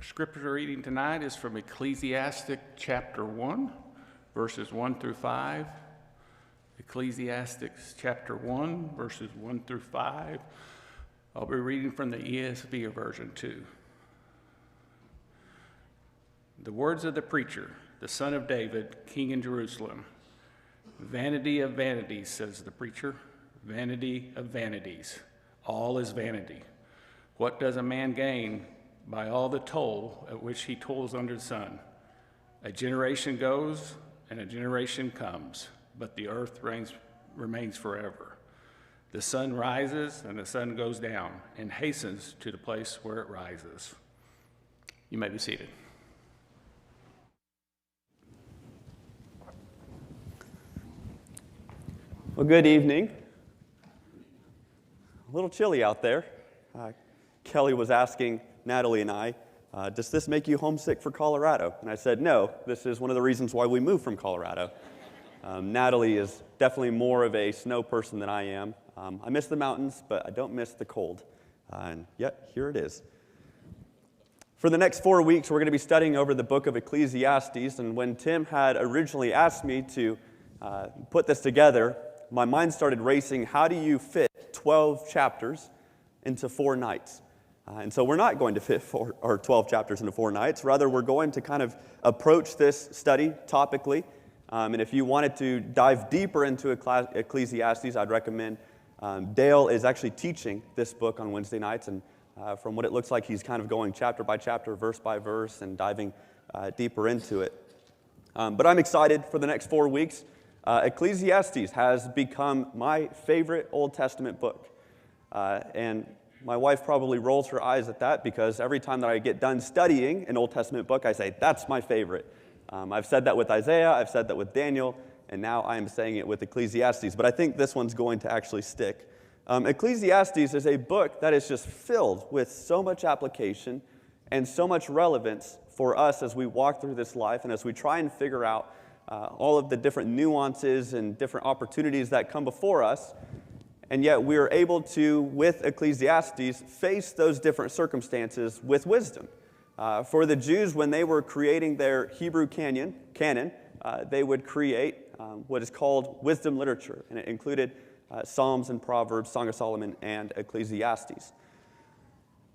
Scripture reading tonight is from Ecclesiastes chapter 1, verses 1 through 5. Ecclesiastes chapter 1, verses 1 through 5. I'll be reading from the ESV version too. The words of the preacher, the son of David, king in Jerusalem. Vanity of vanities, says the preacher. Vanity of vanities. All is vanity. What does a man gain by all the toil at which he toils under the sun? A generation goes and a generation comes, but the earth remains forever. The sun rises and the sun goes down and hastens to the place where it rises. You may be seated. Well, good evening. A little chilly out there. Kelly was asking Natalie and I, does this make you homesick for Colorado? And I said, no, this is one of the reasons why we moved from Colorado. Natalie is definitely more of a snow person than I am. I miss the mountains, but I don't miss the cold. And yet, here it is. For the next 4 weeks, we're going to be studying over the book of Ecclesiastes. And when Tim had originally asked me to put this together, my mind started racing. How do you fit 12 chapters into 4 nights? And so we're not going to fit 12 chapters into 4 nights. Rather, we're going to kind of approach this study topically. And if you wanted to dive deeper into Ecclesiastes, I'd recommend Dale is actually teaching this book on Wednesday nights. And from what it looks like, he's kind of going chapter by chapter, verse by verse, and diving deeper into it. But I'm excited for the next 4 weeks. Ecclesiastes has become my favorite Old Testament book. And my wife probably rolls her eyes at that because every time that I get done studying an Old Testament book, I say, that's my favorite. I've said that with Isaiah, I've said that with Daniel, and now I am saying it with Ecclesiastes. But I think this one's going to actually stick. Ecclesiastes is a book that is just filled with so much application and so much relevance for us as we walk through this life and as we try and figure out all of the different nuances and different opportunities that come before us. And yet we are able to, with Ecclesiastes, face those different circumstances with wisdom. For the Jews, when they were creating their Hebrew canon, they would create what is called wisdom literature. And it included Psalms and Proverbs, Song of Solomon, and Ecclesiastes.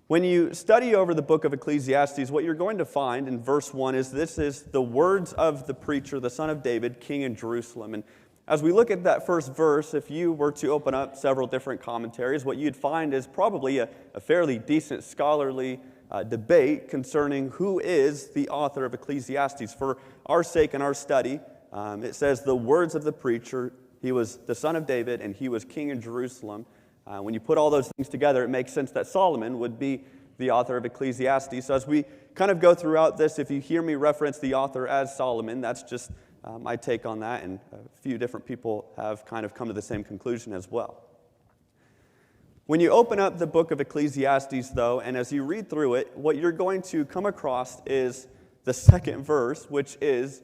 When you study over the book of Ecclesiastes, what you're going to find in verse 1 is this is the words of the preacher, the son of David, king in Jerusalem. And as we look at that first verse, if you were to open up several different commentaries, what you'd find is probably a fairly decent scholarly debate concerning who is the author of Ecclesiastes. For our sake and our study, it says the words of the preacher, he was the son of David and he was king in Jerusalem. When you put all those things together, it makes sense that Solomon would be the author of Ecclesiastes. So as we kind of go throughout this, if you hear me reference the author as Solomon, that's just my take on that, and a few different people have kind of come to the same conclusion as well. When you open up the book of Ecclesiastes, though, and as you read through it, what you're going to come across is the second verse, which is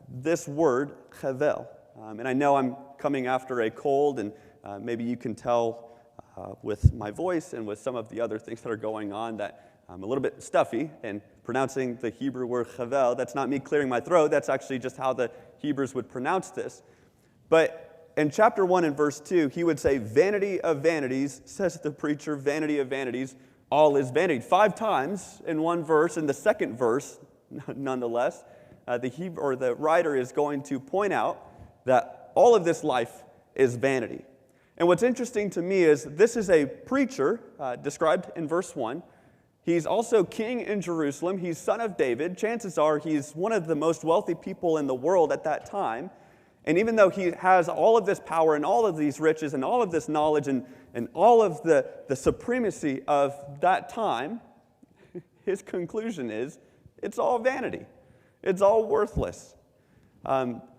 this word, chevel. And I know I'm coming after a cold, and maybe you can tell with my voice and with some of the other things that are going on that I'm a little bit stuffy and pronouncing the Hebrew word chevel. That's not me clearing my throat. That's actually just how the Hebrews would pronounce this. But in chapter 1 and verse 2, he would say, vanity of vanities, says the preacher, vanity of vanities, all is vanity. 5 times in one verse. In the second verse, nonetheless, the writer is going to point out that all of this life is vanity. And what's interesting to me is this is a preacher described in verse 1. He's also king in Jerusalem. He's son of David. Chances are he's one of the most wealthy people in the world at that time. And even though he has all of this power and all of these riches and all of this knowledge and all of the supremacy of that time, his conclusion is it's all vanity. It's all worthless.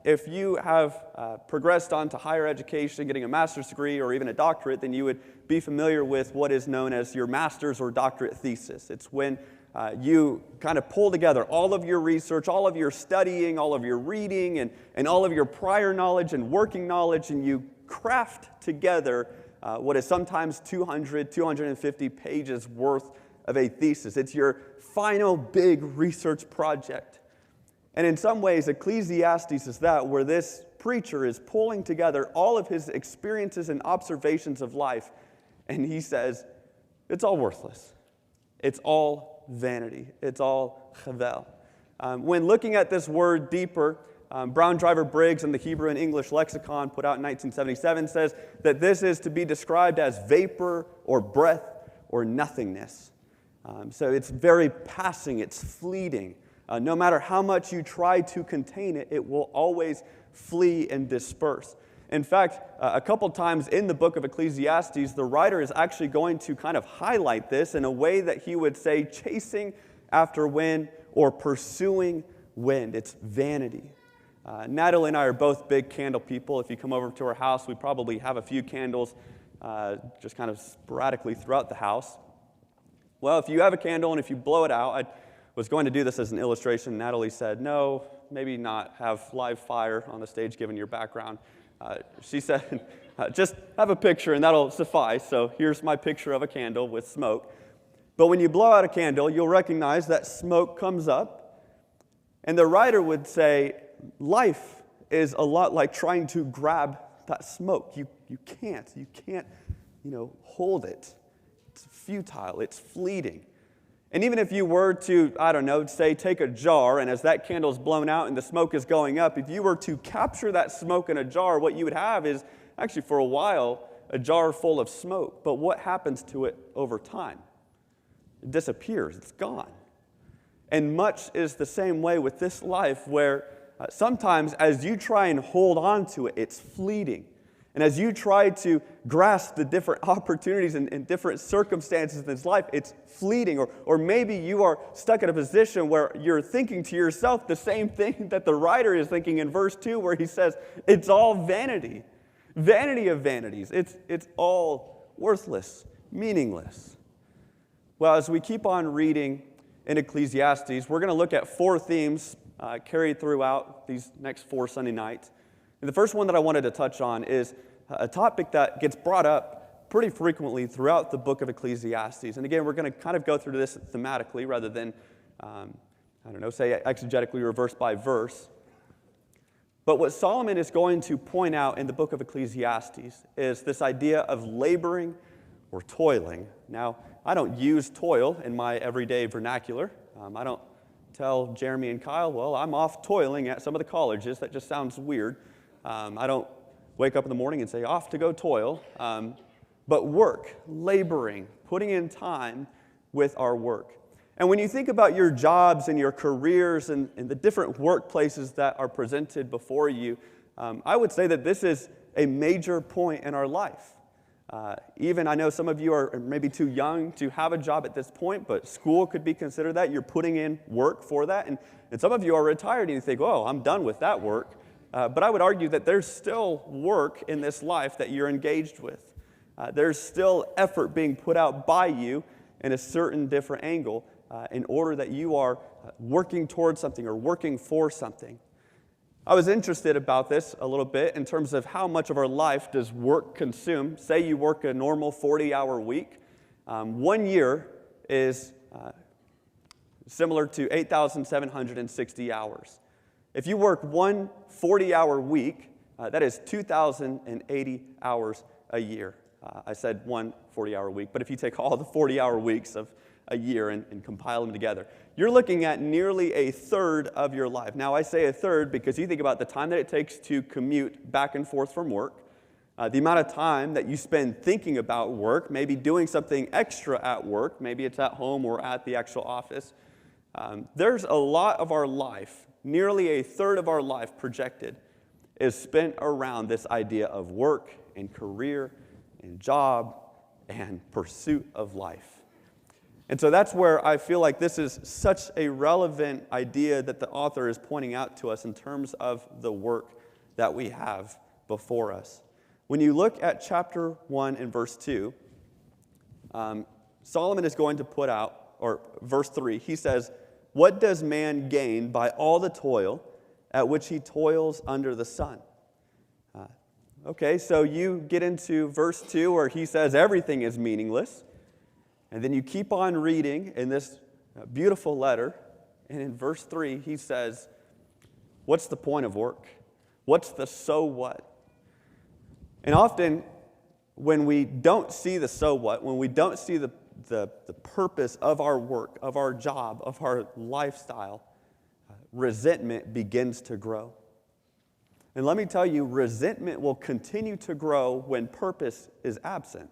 If you have progressed on to higher education, getting a master's degree or even a doctorate, then you would be familiar with what is known as your master's or doctorate thesis. It's when you kind of pull together all of your research, all of your studying, all of your reading, and all of your prior knowledge and working knowledge, and you craft together what is sometimes 200, 250 pages worth of a thesis. It's your final big research project. And in some ways, Ecclesiastes is that, where this preacher is pulling together all of his experiences and observations of life, and he says, it's all worthless. It's all vanity. It's all chevel. When looking at this word deeper, Brown Driver Briggs in the Hebrew and English lexicon put out in 1977 says that this is to be described as vapor or breath or nothingness. So it's very passing, it's fleeting. No matter how much you try to contain it, it will always flee and disperse. In fact, a couple times in the book of Ecclesiastes, the writer is actually going to kind of highlight this in a way that he would say chasing after wind or pursuing wind. It's vanity. Natalie and I are both big candle people. If you come over to our house, we probably have a few candles just kind of sporadically throughout the house. Well, if you have a candle and if you blow it out, I was going to do this as an illustration. Natalie said, no, maybe not have live fire on the stage given your background. She said, just have a picture and that'll suffice. So here's my picture of a candle with smoke. But when you blow out a candle, you'll recognize that smoke comes up. And the writer would say, life is a lot like trying to grab that smoke. You can't, hold it. It's futile, it's fleeting. And even if you were to, say take a jar, and as that candle's blown out and the smoke is going up, if you were to capture that smoke in a jar, what you would have is, actually for a while, a jar full of smoke. But what happens to it over time? It disappears, it's gone. And much is the same way with this life, where sometimes as you try and hold on to it, it's fleeting. And as you try to grasp the different opportunities and different circumstances in this life, it's fleeting. Or maybe you are stuck in a position where you're thinking to yourself the same thing that the writer is thinking in verse 2, where he says, it's all vanity. Vanity of vanities. It's all worthless, meaningless. Well, as we keep on reading in Ecclesiastes, we're going to look at 4 themes carried throughout these next 4 Sunday nights. And the first one that I wanted to touch on is a topic that gets brought up pretty frequently throughout the book of Ecclesiastes. And again, we're going to kind of go through this thematically rather than, say exegetically or verse by verse. But what Solomon is going to point out in the book of Ecclesiastes is this idea of laboring or toiling. Now, I don't use toil in my everyday vernacular. I don't tell Jeremy and Kyle, well, I'm off toiling at some of the colleges. That just sounds weird. I don't wake up in the morning and say, off to go toil. But work, laboring, putting in time with our work. And when you think about your jobs and your careers and the different workplaces that are presented before you, I would say that this is a major point in our life. Even I know some of you are maybe too young to have a job at this point, but school could be considered that. You're putting in work for that. And some of you are retired and you think, oh, I'm done with that work. But I would argue that there's still work in this life that you're engaged with. There's still effort being put out by you in a certain different angle in order that you are working towards something or working for something. I was interested about this a little bit in terms of how much of our life does work consume. Say you work a normal 40-hour week. 1 year is similar to 8,760 hours. If you work one 40-hour week, that is 2,080 hours a year. I said one 40-hour week, but if you take all the 40-hour weeks of a year and compile them together, you're looking at nearly a third of your life. Now, I say a third because you think about the time that it takes to commute back and forth from work, the amount of time that you spend thinking about work, maybe doing something extra at work, maybe it's at home or at the actual office. There's a lot of our life, nearly a third of our life projected, is spent around this idea of work and career and job and pursuit of life. And so that's where I feel like this is such a relevant idea that the author is pointing out to us in terms of the work that we have before us. When you look at chapter 1 and verse 2, Solomon is going to put out, or verse 3, he says, "What does man gain by all the toil at which he toils under the sun?" Okay, so you get into verse 2 where he says everything is meaningless. And then you keep on reading in this beautiful letter, and in verse 3, he says, what's the point of work? What's the so what? And often, when we don't see the so what, when we don't see the purpose of our work, of our job, of our lifestyle, resentment begins to grow. And let me tell you, resentment will continue to grow when purpose is absent.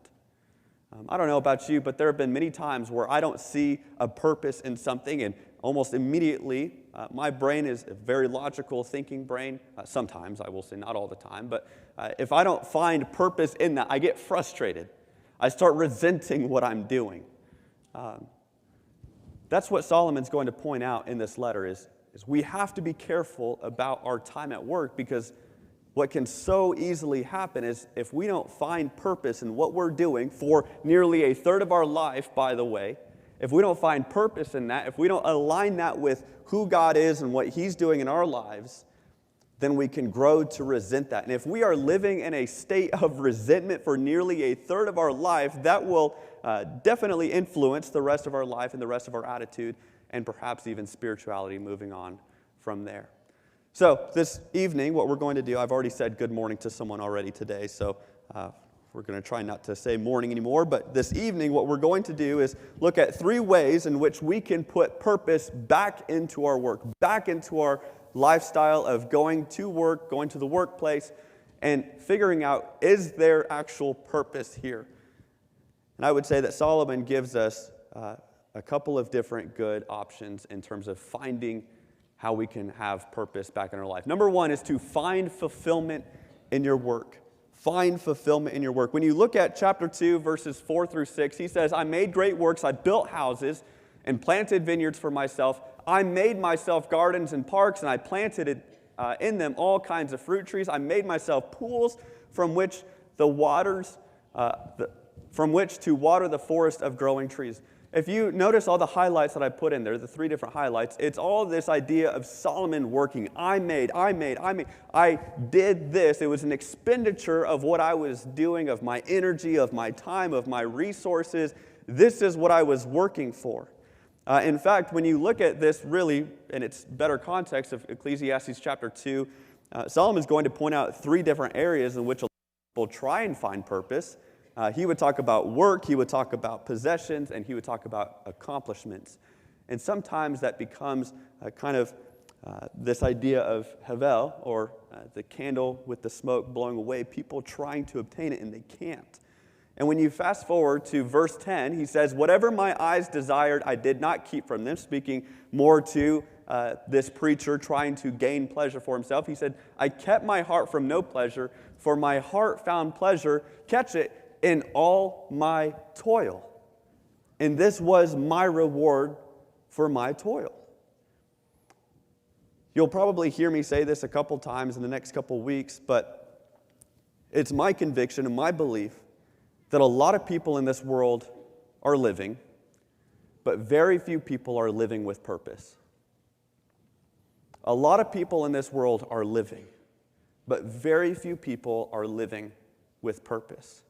I don't know about you, but there have been many times where I don't see a purpose in something, and almost immediately, my brain is a very logical thinking brain. Sometimes, I will say, not all the time, but if I don't find purpose in that, I get frustrated. I start resenting what I'm doing. That's what Solomon's going to point out in this letter is we have to be careful about our time at work, because what can so easily happen is if we don't find purpose in what we're doing for nearly a third of our life, by the way, if we don't find purpose in that, if we don't align that with who God is and what He's doing in our lives, then we can grow to resent that. And if we are living in a state of resentment for nearly a third of our life, that will definitely influence the rest of our life and the rest of our attitude, and perhaps even spirituality moving on from there. So this evening, what we're going to do, I've already said good morning to someone already today, so we're going to try not to say morning anymore, but this evening what we're going to do is look at 3 ways in which we can put purpose back into our work, back into our lifestyle of going to work, going to the workplace, and figuring out, is there actual purpose here? And I would say that Solomon gives us a couple of different good options in terms of finding how we can have purpose back in our life. Number 1 is to find fulfillment in your work. Find fulfillment in your work. When you look at chapter 2, verses 4 through 6, he says, I made great works, I built houses and planted vineyards for myself. I made myself gardens and parks, and I planted in them all kinds of fruit trees. I made myself pools from which to water the forest of growing trees. If you notice all the highlights that I put in there, the 3 different highlights, it's all this idea of Solomon working. I did this. It was an expenditure of what I was doing, of my energy, of my time, of my resources. This is what I was working for. In fact, when you look at this really in its better context of Ecclesiastes chapter 2, Solomon's going to point out 3 different areas in which people try and find purpose. He would talk about work, he would talk about possessions, and he would talk about accomplishments. And sometimes that becomes kind of this idea of Havel, or the candle with the smoke blowing away, people trying to obtain it and they can't. And when you fast forward to verse 10, he says, whatever my eyes desired, I did not keep from them, speaking more to this preacher trying to gain pleasure for himself. He said, I kept my heart from no pleasure, for my heart found pleasure, catch it, in all my toil. And this was my reward for my toil. You'll probably hear me say this a couple times in the next couple weeks, but it's my conviction and my belief that a lot of people in this world are living, but very few people are living with purpose. A lot of people in this world are living, but very few people are living with purpose.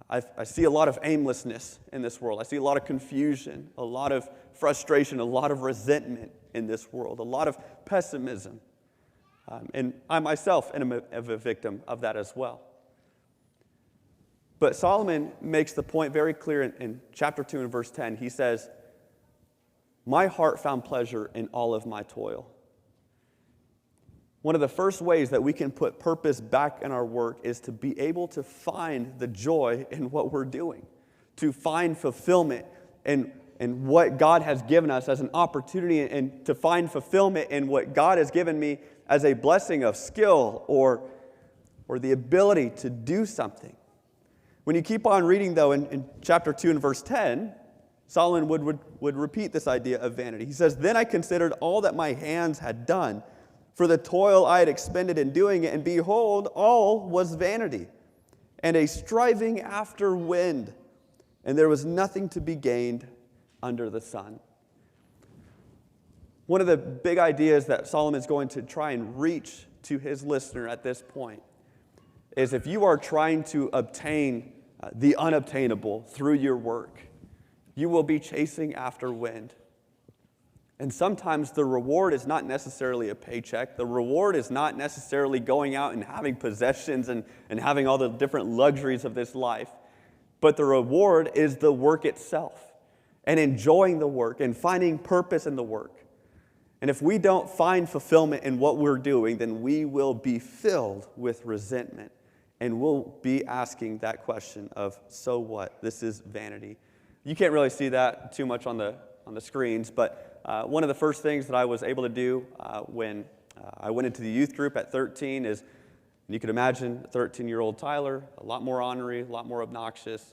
I see a lot of aimlessness in this world. I see a lot of confusion, a lot of frustration, a lot of resentment in this world, a lot of pessimism. And I myself am a victim of that as well. But Solomon makes the point very clear in chapter 2 and verse 10. He says, my heart found pleasure in all of my toil. One of the first ways that we can put purpose back in our work is to be able to find the joy in what we're doing, to find fulfillment in what God has given us as an opportunity, and to find fulfillment in what God has given me as a blessing of skill or the ability to do something. When you keep on reading, though, in chapter 2 and verse 10, Solomon would repeat this idea of vanity. He says, then I considered all that my hands had done, for the toil I had expended in doing it, and behold, all was vanity, and a striving after wind, and there was nothing to be gained under the sun. One of the big ideas that Solomon is going to try and reach to his listener at this point is if you are trying to obtain the unobtainable through your work, You will be chasing after wind. And sometimes the reward is not necessarily a paycheck. The reward is not necessarily going out and having possessions and having all the different luxuries of this life. But the reward is the work itself and enjoying the work and finding purpose in the work. And if we don't find fulfillment in what we're doing, then we will be filled with resentment. And we'll be asking that question of, so what? This is vanity. You can't really see that too much on the screens, but one of the first things that I was able to do when I went into the youth group at 13 is, you could imagine 13-year-old Tyler, a lot more ornery, a lot more obnoxious.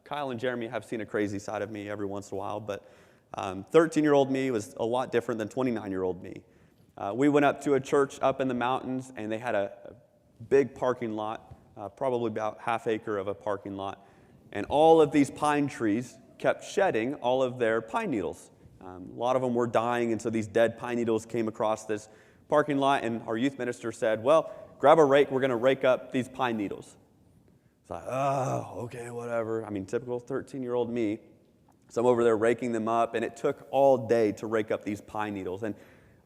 Kyle and Jeremy have seen a crazy side of me every once in a while, but 13-year-old me was a lot different than 29-year-old me. We went up to a church up in the mountains, and they had a big parking lot, probably about half acre of a parking lot, and all of these pine trees kept shedding all of their pine needles. A lot of them were dying, and so these dead pine needles came across this parking lot, and our youth minister said, well, grab a rake, we're going to rake up these pine needles. It's like, oh, okay, whatever. I mean, typical 13-year-old me. So I'm over there raking them up, and it took all day to rake up these pine needles. And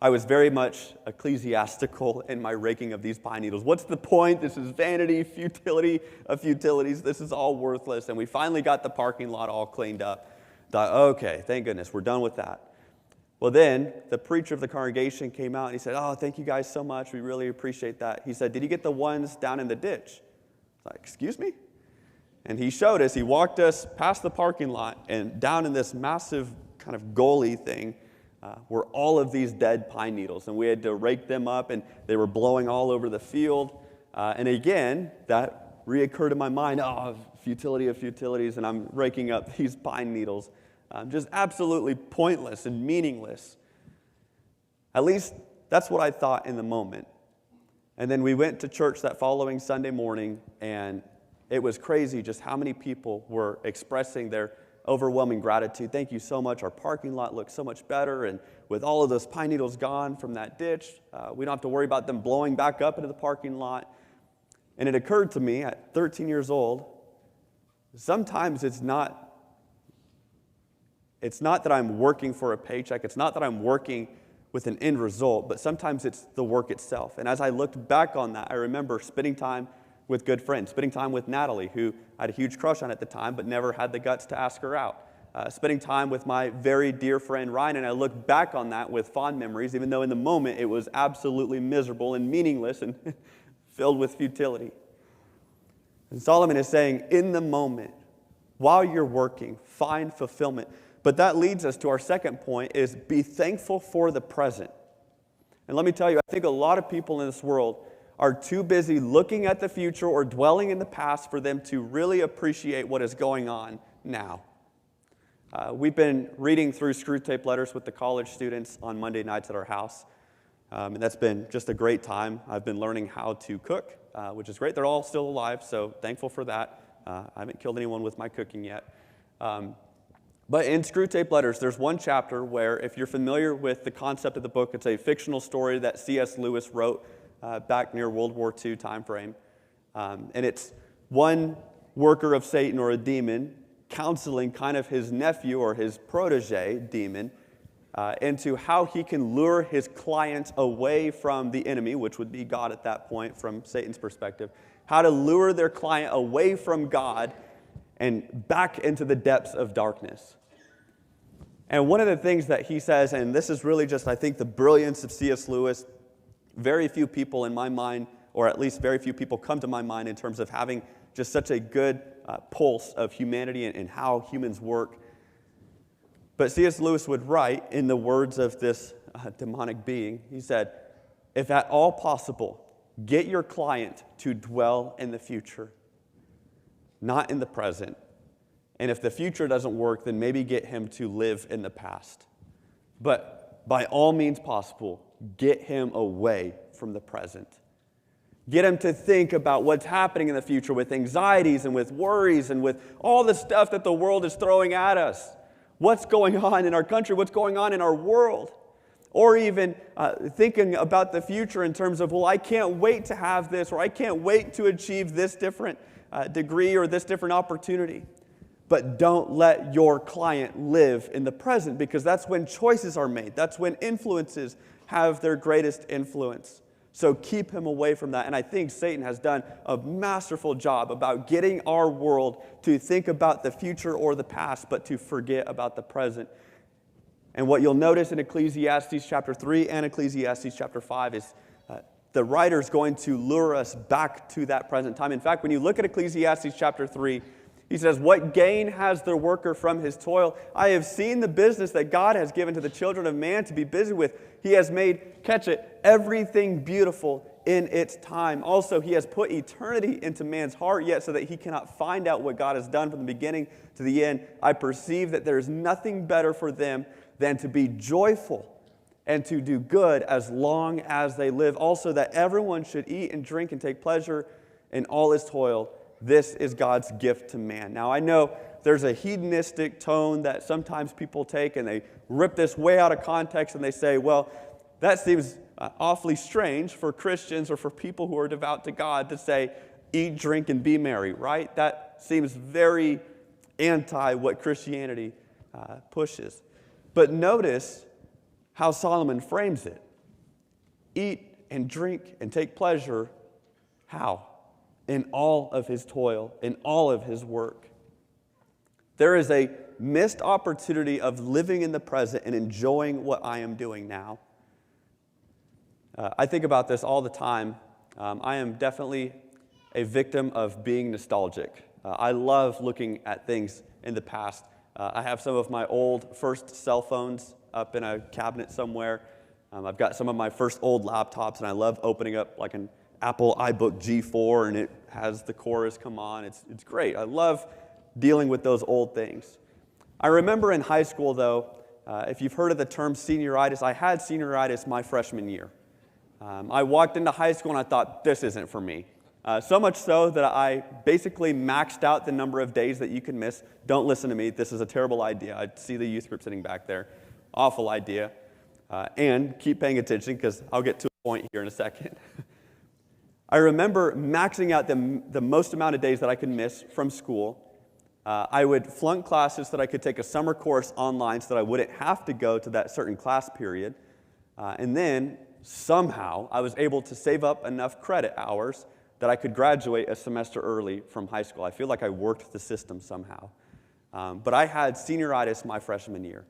I was very much ecclesiastical in my raking of these pine needles. What's the point? This is vanity, futility of futilities. This is all worthless. And we finally got the parking lot all cleaned up. Thought, okay, thank goodness, we're done with that. Well, then the preacher of the congregation came out and he said, oh, thank you guys so much. We really appreciate that. He said, did you get the ones down in the ditch? I was like, excuse me? And he showed us, he walked us past the parking lot and down in this massive kind of gully thing were all of these dead pine needles. And we had to rake them up, and they were blowing all over the field. And again, that reoccurred in my mind, oh, futility of futilities, and I'm raking up these pine needles. Just absolutely pointless and meaningless. At least that's what I thought in the moment. And then we went to church that following Sunday morning, and it was crazy just how many people were expressing their overwhelming gratitude. Thank you so much. Our parking lot looks so much better, and with all of those pine needles gone from that ditch, we don't have to worry about them blowing back up into the parking lot. And it occurred to me at 13 years old, sometimes it's not that I'm working for a paycheck. It's not that I'm working with an end result, but sometimes it's the work itself. And as I looked back on that, I remember spending time with good friends, spending time with Natalie, who I had a huge crush on at the time, but never had the guts to ask her out. Spending time with my very dear friend Ryan, and I look back on that with fond memories, even though in the moment it was absolutely miserable and meaningless and filled with futility. And Solomon is saying, in the moment, while you're working, find fulfillment. But that leads us to our second point, is be thankful for the present. And let me tell you, I think a lot of people in this world are too busy looking at the future or dwelling in the past for them to really appreciate what is going on now. We've been reading through Screwtape Letters with the college students on Monday nights at our house. And that's been just a great time. I've been learning how to cook, which is great. They're all still alive, so thankful for that. I haven't killed anyone with my cooking yet. But in Screwtape Letters, there's one chapter where, if you're familiar with the concept of the book, it's a fictional story that C.S. Lewis wrote back near World War II time frame. And it's one worker of Satan or a demon counseling kind of his nephew or his protege demon into how he can lure his client away from the enemy, which would be God at that point from Satan's perspective, how to lure their client away from God and back into the depths of darkness. And one of the things that he says, and this is really just, I think, the brilliance of C.S. Lewis, very few people in my mind, or at least very few people come to my mind in terms of having just such a good pulse of humanity and how humans work. But C.S. Lewis would write in the words of this demonic being, he said, if at all possible, get your client to dwell in the future, not in the present. And if the future doesn't work, then maybe get him to live in the past. But by all means possible, get him away from the present. Get him to think about what's happening in the future with anxieties and with worries and with all the stuff that the world is throwing at us. What's going on in our country? What's going on in our world? Or even thinking about the future in terms of, well, I can't wait to have this, or I can't wait to achieve this different degree or this different opportunity. But don't let your client live in the present, because that's when choices are made. That's when influences have their greatest influence. So keep him away from that. And I think Satan has done a masterful job about getting our world to think about the future or the past, but to forget about the present. And what you'll notice in Ecclesiastes chapter 3 and Ecclesiastes chapter 5 is the writer's going to lure us back to that present time. In fact, when you look at Ecclesiastes chapter 3, he says, "What gain has the worker from his toil? I have seen the business that God has given to the children of man to be busy with. He has made," catch it, "everything beautiful in its time. Also, he has put eternity into man's heart, yet so that he cannot find out what God has done from the beginning to the end. I perceive that there is nothing better for them than to be joyful and to do good as long as they live. Also, that everyone should eat and drink and take pleasure in all his toil. This is God's gift to man." Now, I know there's a hedonistic tone that sometimes people take, and they rip this way out of context, and they say, well, that seems awfully strange for Christians or for people who are devout to God to say, eat, drink, and be merry, right? That seems very anti what Christianity pushes. But notice how Solomon frames it. Eat and drink and take pleasure. How? In all of his toil, in all of his work. There is a missed opportunity of living in the present and enjoying what I am doing now. I think about this all the time. I am definitely a victim of being nostalgic. I love looking at things in the past. I have some of my old first cell phones up in a cabinet somewhere. I've got some of my first old laptops, and I love opening up like an Apple iBook G4, and it has the chorus come on. It's great. I love dealing with those old things. I remember in high school, though, if you've heard of the term senioritis, I had senioritis my freshman year. I walked into high school, and I thought, this isn't for me. So much so that I basically maxed out the number of days that you can miss. Don't listen to me. This is a terrible idea. I see the youth group sitting back there. Awful idea. And keep paying attention, because I'll get to a point here in a second. I remember maxing out the most amount of days that I could miss from school. I would flunk classes so that I could take a summer course online so that I wouldn't have to go to that certain class period. And then somehow I was able to save up enough credit hours that I could graduate a semester early from high school. I feel like I worked the system somehow. But I had senioritis my freshman year.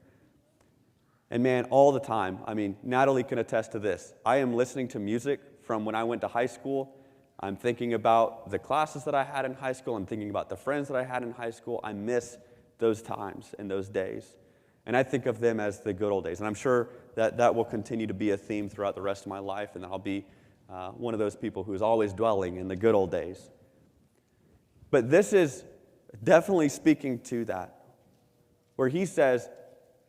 And man, all the time, I mean, Natalie can attest to this. I am listening to music from when I went to high school. I'm thinking about the classes that I had in high school. I'm thinking about the friends that I had in high school. I miss those times and those days. And I think of them as the good old days. And I'm sure that that will continue to be a theme throughout the rest of my life, and I'll be one of those people who is always dwelling in the good old days. But this is definitely speaking to that, where he says,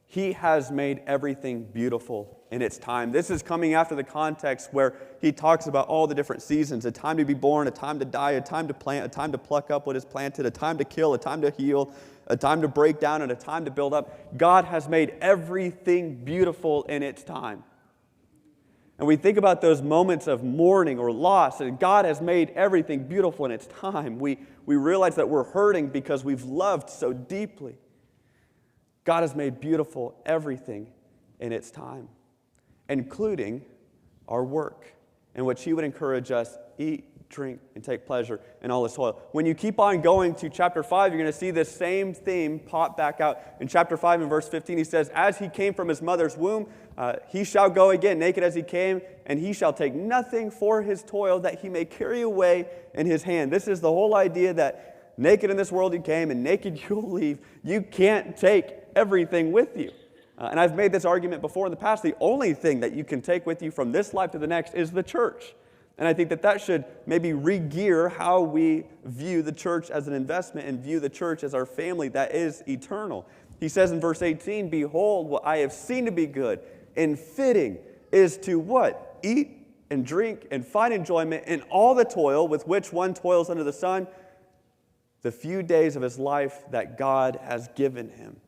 he has made everything beautiful in its time. This is coming after the context where he talks about all the different seasons: a time to be born, a time to die, a time to plant, a time to pluck up what is planted, a time to kill, a time to heal, a time to break down, and a time to build up. God has made everything beautiful in its time. And we think about those moments of mourning or loss, and God has made everything beautiful in its time. We realize that we're hurting because we've loved so deeply. God has made beautiful everything in its time, including our work, in which he would encourage us, eat, drink, and take pleasure in all his toil. When you keep on going to chapter 5, you're going to see this same theme pop back out. In chapter 5 and verse 15, he says, "As he came from his mother's womb, he shall go again, naked as he came, and he shall take nothing for his toil that he may carry away in his hand." This is the whole idea that naked in this world you came, and naked you'll leave. You can't take everything with you. And I've made this argument before in the past. The only thing that you can take with you from this life to the next is the church. And I think that that should maybe re-gear how we view the church as an investment and view the church as our family that is eternal. He says in verse 18, "Behold, what I have seen to be good and fitting is to" what? "Eat and drink and find enjoyment in all the toil with which one toils under the sun, the few days of his life that God has given him.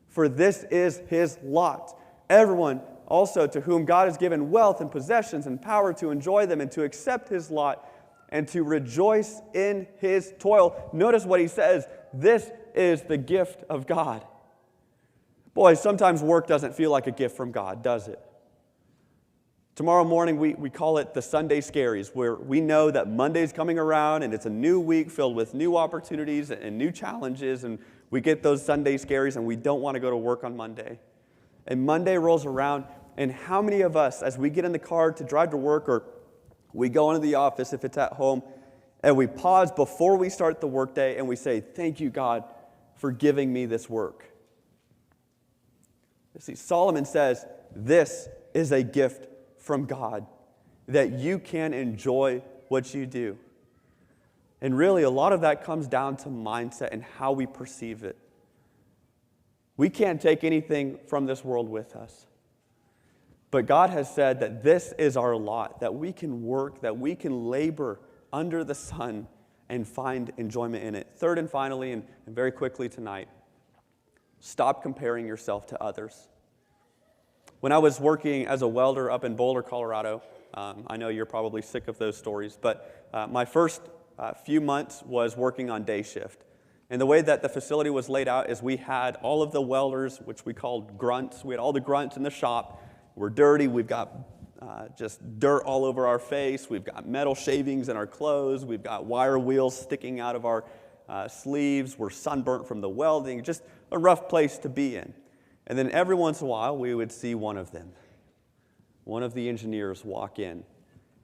For this is his lot. Everyone also to whom God has given wealth and possessions and power to enjoy them and to accept his lot and to rejoice in his toil." Notice what he says. This is the gift of God. Boy, sometimes work doesn't feel like a gift from God, does it? Tomorrow morning, we call it the Sunday Scaries, where we know that Monday's coming around and it's a new week filled with new opportunities and new challenges, and we get those Sunday Scaries and we don't want to go to work on Monday. And Monday rolls around, and how many of us, as we get in the car to drive to work, or we go into the office if it's at home, and we pause before we start the workday and we say, "Thank you, God, for giving me this work." You see, Solomon says, this is a gift from God, that you can enjoy what you do. And really, a lot of that comes down to mindset and how we perceive it. We can't take anything from this world with us. But God has said that this is our lot, that we can work, that we can labor under the sun and find enjoyment in it. Third and finally, and very quickly tonight, stop comparing yourself to others. When I was working as a welder up in Boulder, Colorado, I know you're probably sick of those stories, but my first few months was working on day shift. And the way that the facility was laid out is we had all of the welders, which we called grunts. We had all the grunts in the shop. We're dirty. We've got just dirt all over our face. We've got metal shavings in our clothes. We've got wire wheels sticking out of our sleeves. We're sunburnt from the welding. Just a rough place to be in. And then every once in a while, we would see one of them. One of the engineers walk in,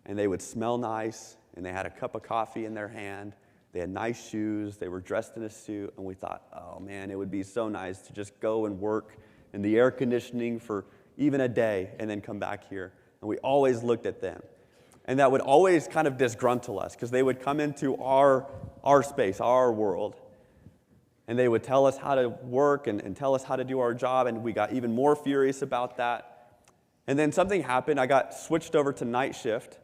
and they would smell nice, and they had a cup of coffee in their hand. They had nice shoes. They were dressed in a suit, and we thought, oh, man, it would be so nice to just go and work in the air conditioning for even a day and then come back here. And we always looked at them. And that would always kind of disgruntle us because they would come into our space, our world. And they would tell us how to work and tell us how to do our job, and we got even more furious about that. And then something happened. I got switched over to night shift.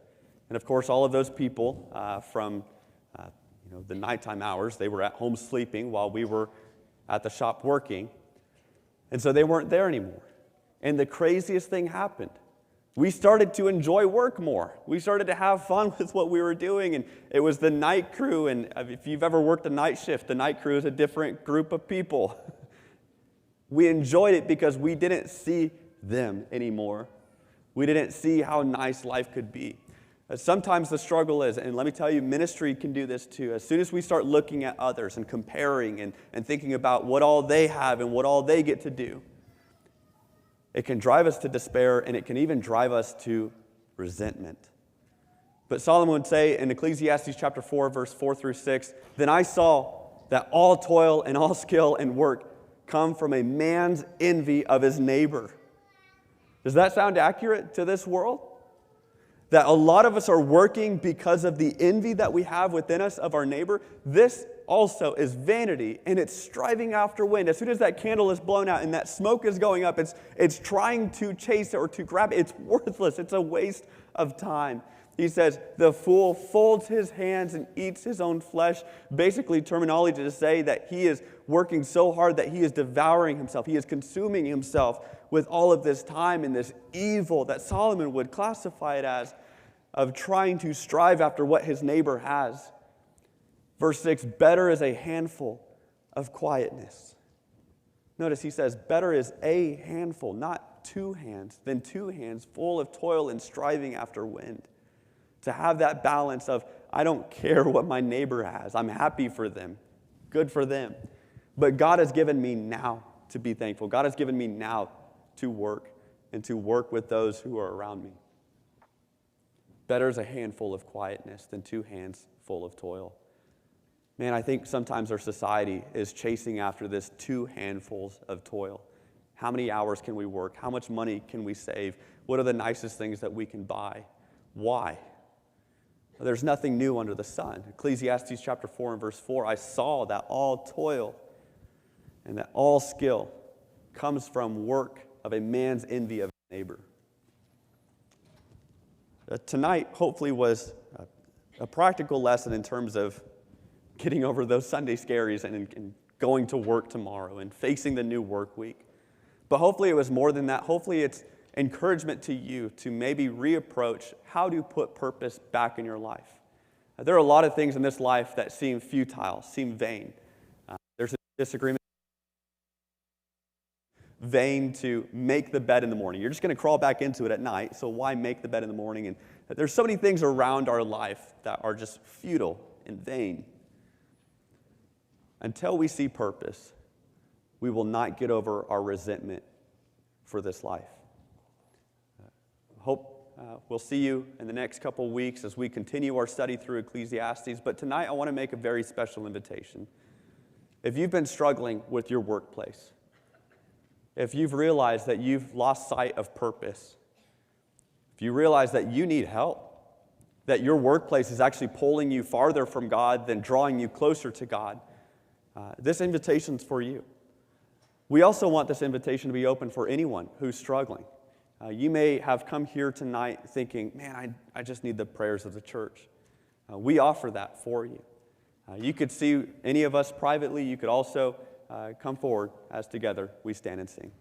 And of course, all of those people from the nighttime hours, they were at home sleeping while we were at the shop working. And so they weren't there anymore. And the craziest thing happened. We started to enjoy work more. We started to have fun with what we were doing, and it was the night crew. And if you've ever worked a night shift, the night crew is a different group of people. We enjoyed it because we didn't see them anymore. We didn't see how nice life could be. Sometimes the struggle is, and let me tell you, ministry can do this too. As soon as we start looking at others and comparing and thinking about what all they have and what all they get to do, it can drive us to despair, and it can even drive us to resentment. But Solomon would say in Ecclesiastes chapter 4, verse 4 through 6, "Then I saw that all toil and all skill and work come from a man's envy of his neighbor." Does that sound accurate to this world? That a lot of us are working because of the envy that we have within us of our neighbor? This also is vanity, and it's striving after wind. As soon as that candle is blown out and that smoke is going up, it's trying to chase it or to grab it. It's worthless. It's a waste of time. He says, the fool folds his hands and eats his own flesh. Basically, terminology to say that he is working so hard that he is devouring himself. He is consuming himself with all of this time and this evil that Solomon would classify it as, of trying to strive after what his neighbor has. Verse 6, better is a handful of quietness. Notice he says, better is a handful, not two hands, than two hands full of toil and striving after wind. To have that balance of, I don't care what my neighbor has. I'm happy for them. Good for them. But God has given me now to be thankful. God has given me now to work and to work with those who are around me. Better is a handful of quietness than two hands full of toil. Man, I think sometimes our society is chasing after this two handfuls of toil. How many hours can we work? How much money can we save? What are the nicest things that we can buy? Why? There's nothing new under the sun. Ecclesiastes chapter 4 and verse 4, I saw that all toil and that all skill comes from work of a man's envy of his neighbor. Tonight, hopefully, was a practical lesson in terms of getting over those Sunday scaries and going to work tomorrow and facing the new work week. But hopefully it was more than that. Hopefully it's encouragement to you to maybe reapproach how to put purpose back in your life. There are a lot of things in this life that seem futile, seem vain. There's a disagreement. Vain to make the bed in the morning. You're just going to crawl back into it at night, so why make the bed in the morning? And there's so many things around our life that are just futile and vain. Until we see purpose, we will not get over our resentment for this life. Hope we'll see you in the next couple weeks as we continue our study through Ecclesiastes. But tonight I want to make a very special invitation. If you've been struggling with your workplace, if you've realized that you've lost sight of purpose, if you realize that you need help, that your workplace is actually pulling you farther from God than drawing you closer to God, this invitation's for you. We also want this invitation to be open for anyone who's struggling. You may have come here tonight thinking, man, I just need the prayers of the church. We offer that for you. You could see any of us privately. You could also come forward as together we stand and sing.